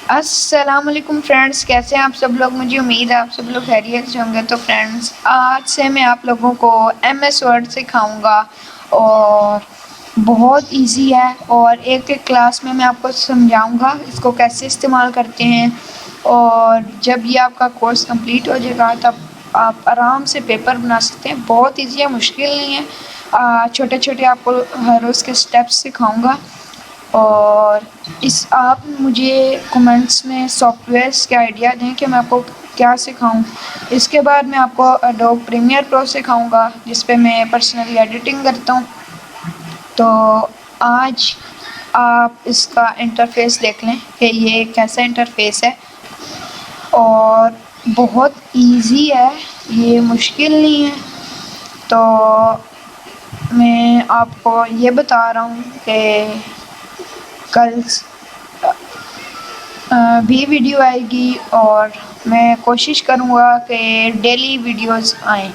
السلام علیکم فرینڈس، کیسے ہیں آپ سب لوگ؟ مجھے امید ہے آپ سب لوگ خیریت سے ہوں گے۔ تو فرینڈس، آج سے میں آپ لوگوں کو ایم ایس ورڈ سکھاؤں گا اور بہت ایزی ہے، اور ایک ایک کلاس میں آپ کو سمجھاؤں گا اس کو کیسے استعمال کرتے ہیں، اور جب یہ آپ کا کورس کمپلیٹ ہو جائے گا تب آپ آرام سے پیپر بنا سکتے ہیں۔ بہت ایزی ہے، مشکل نہیں ہے، چھوٹے چھوٹے آپ کو ہر روز کے سٹیپس سکھاؤں گا۔ اور آپ مجھے کمنٹس میں سافٹ ویئرس کے آئیڈیا دیں کہ میں آپ کو کیا سکھاؤں۔ اس کے بعد میں آپ کو ایڈوب پریمیئر پرو سکھاؤں گا، جس پہ میں پرسنلی ایڈیٹنگ کرتا ہوں۔ تو آج آپ اس کا انٹرفیس دیکھ لیں کہ یہ کیسا انٹرفیس ہے، اور بہت ایزی ہے، یہ مشکل نہیں ہے۔ تو میں آپ کو یہ بتا رہا ہوں کہ کل بھی ویڈیو آئے گی، اور میں کوشش کروں گا کہ ڈیلی ویڈیوز آئیں۔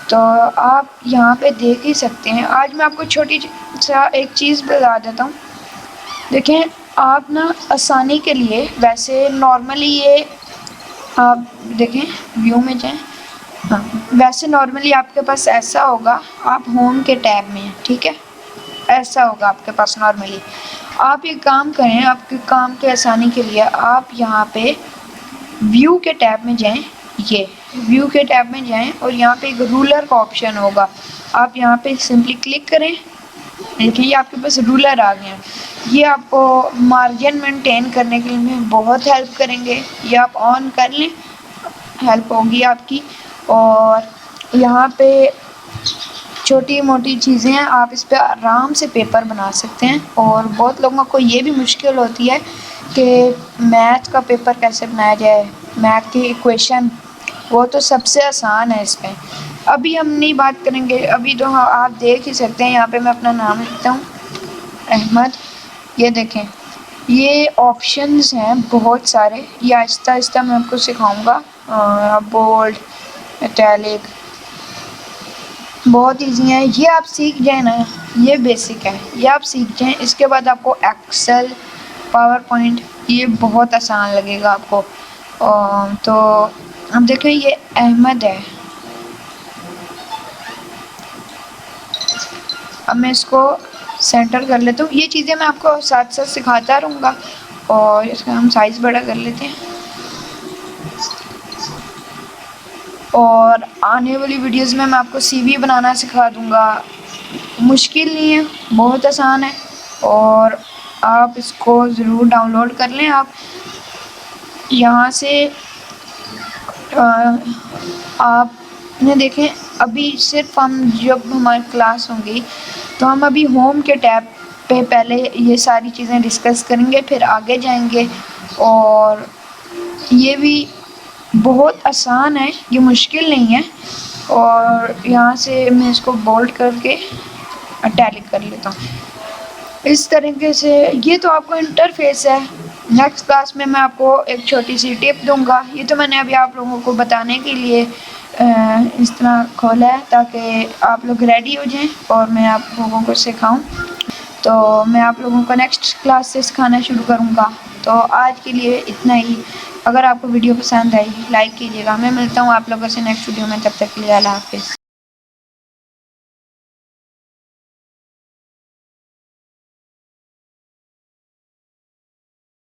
تو آپ یہاں پہ دیکھ ہی سکتے ہیں۔ آج میں آپ کو چھوٹی سا ایک چیز بتا دیتا ہوں۔ دیکھیں، آپ نا آسانی کے لیے ویسے نارملی یہ آپ دیکھیں ویو میں جائیں، ہاں ویسے نارملی آپ کے پاس ایسا ہوگا، آپ ہوم کے ٹیب میں ہیں، ٹھیک ہے، ایسا ہوگا آپ کے پاس نارملی۔ آپ یہ کام کریں، آپ کے کام کے آسانی کے لیے آپ یہاں پہ ویو کے ٹیب میں جائیں، یہ ویو کے ٹیب میں جائیں، اور یہاں پہ ایک رولر کا آپشن ہوگا، آپ یہاں پہ سمپلی کلک کریں۔ دیکھیں یہ آپ کے پاس رولر آ گئے ہیں، یہ آپ کو مارجن مینٹین کرنے کے لیے بہت ہیلپ کریں گے۔ یہ آپ آن کر لیں، ہیلپ ہوگی آپ کی۔ اور یہاں پہ چھوٹی موٹی چیزیں ہیں، آپ اس پہ آرام سے پیپر بنا سکتے ہیں۔ اور بہت لوگوں کو یہ بھی مشکل ہوتی ہے کہ میتھ کا پیپر کیسے بنایا جائے، میتھ کی ایکویشن، وہ تو سب سے آسان ہے اس میں۔ ابھی ہم نہیں بات کریں گے، ابھی تو آپ دیکھ ہی سکتے ہیں، یہاں پہ میں اپنا نام لکھتا ہوں، احمد۔ یہ دیکھیں، یہ آپشنز ہیں بہت سارے، یہ آہستہ آہستہ میں آپ کو سکھاؤں گا۔ بولڈ، اٹیلک، بہت ایزی ہیں، یہ آپ سیکھ جائیں نا، یہ بیسک ہے، یہ آپ سیکھ جائیں۔ اس کے بعد آپ کو ایکسل، پاور پوائنٹ، یہ بہت آسان لگے گا آپ کو۔ تو اب دیکھیں یہ احمد ہے، اب میں اس کو سینٹر کر لیتا ہوں۔ یہ چیزیں میں آپ کو ساتھ ساتھ سکھاتا رہوں گا، اور اس کا ہم سائز بڑا کر لیتے ہیں۔ اور آنے والی ویڈیوز میں آپ کو سی وی بنانا سکھا دوں گا، مشکل نہیں ہے، بہت آسان ہے، اور آپ اس کو ضرور ڈاؤن لوڈ کر لیں۔ آپ یہاں سے آپ نے دیکھیں، ابھی صرف ہم جب ہماری کلاس ہوں گی تو ہم ابھی ہوم کے ٹیب پہ پہلے یہ ساری چیزیں ڈسکس کریں گے، پھر آگے جائیں گے۔ اور یہ بھی بہت آسان ہے، یہ مشکل نہیں ہے۔ اور یہاں سے میں اس کو بولڈ کر کے اٹیلک کر لیتا ہوں۔ اس طریقے سے یہ تو آپ کو انٹرفیس ہے۔ نیکسٹ کلاس میں آپ کو ایک چھوٹی سی ٹپ دوں گا، یہ تو میں نے ابھی آپ لوگوں کو بتانے کے لیے اس طرح کھولا ہے تاکہ آپ لوگ ریڈی ہو جائیں اور میں آپ لوگوں کو سکھاؤں۔ تو میں آپ لوگوں کو نیکسٹ کلاس سے سکھانا شروع کروں گا۔ تو آج کے لیے اتنا ہی۔ اگر آپ کو ویڈیو پسند آئی لائک کیجیے گا۔ میں ملتا ہوں آپ لوگوں سے نیکسٹ ویڈیو میں، تب تک کے لیے اللہ حافظ۔